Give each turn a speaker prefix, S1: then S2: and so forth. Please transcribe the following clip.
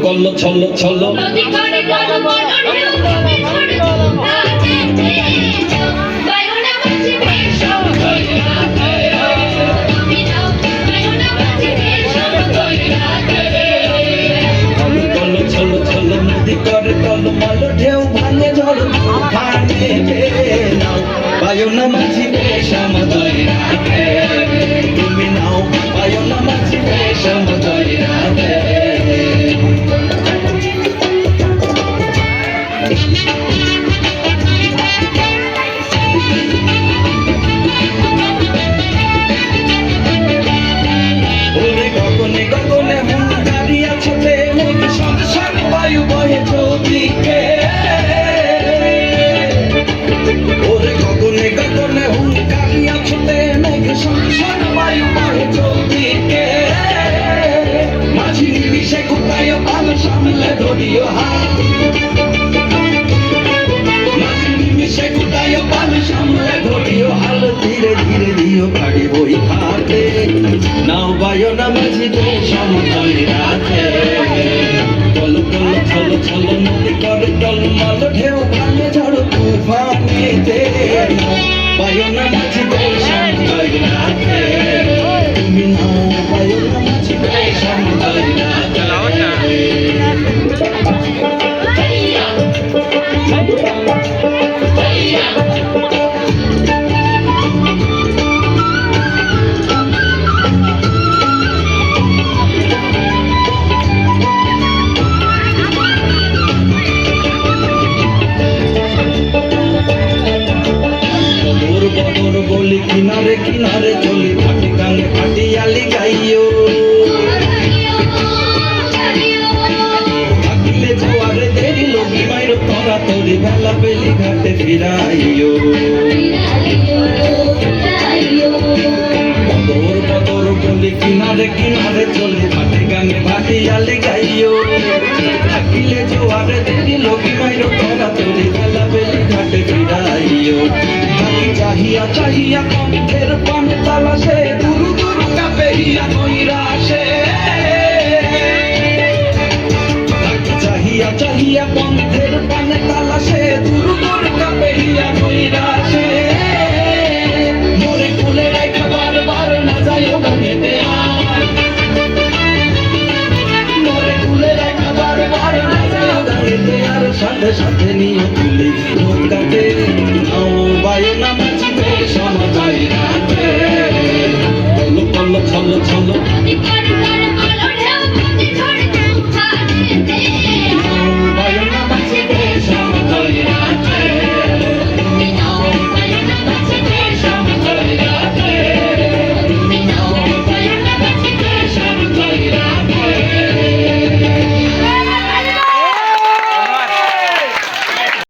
S1: কল্লো ছল্লো ছল্লো নদী করে টলমল ঢেউ ভাঙে ঝড় ভাঙে নাও পায়ো না মাঝি বেশম দইরাতে তুমি নাও পায়ো না মাঝি বেশম দইরাতে ওরে গগনে গগনে হুঙ্কারিয়া ছোটে মেঘ সংসার বায়ু বহে চৌদিকে ওরে গগনে গগনে হুঙ্কারিয়া ছোটে মেঘ সংসার বায়ু বহে চৌদিকে মাঝি নিমিষে কোথায় ভালো সামলে ধরিও হাত মাঝি নিমিষে কোথায় ভালো সামলে ধরিও হাল ধীরে ধীরে দিও গাড়ি বই থাকে নাও বায়ো না মাঝি বেশম দইরাতে চলো চলো চলো চলো নদী করে টলমল ঢেউ ভাঙে ঝড় তুফানেতে বায়ো না মাঝি বেশম দইরাতে তুমি নাও বায়ো না মাঝি বেশম দইরাতে কিনারে কিনারে চলি ফাটি গানে ফাটিয়ালি গাইও থাকিলে জোয়ারে দেরি লগি মাইর তোরা তোরি বেলা বেলি ঘাটে ফিরাইও বদর বদর বলি কিনারে কিনারে চলি ফাটি গানে ফাটিয়ালি গাইও থাকিলে জোয়ারে দেরি লগি মাইর তোরা তোরি বেলা বেলি ঘাটে ফিরাইও চাহিয়া চাহিয়া কণ্ঠের পান তালাশে দুরু দুরু কাপেহিয়া কইরা আসে চাহিয়া চাহিয়া কণ্ঠের পান তালাশে দুরু দুরু কাপেহিয়া কইরা আসে মোরে কুলে রাখা বারবার না যাইও গানেতে মোরে কুলে রাখা বারবার না যাইও গানেতে আর সাথে সাথে নিয়ে তুলি নৌকাতে নাও বায়ো না মাঝি বেশম দইরাতে চলো চলো চলো চলো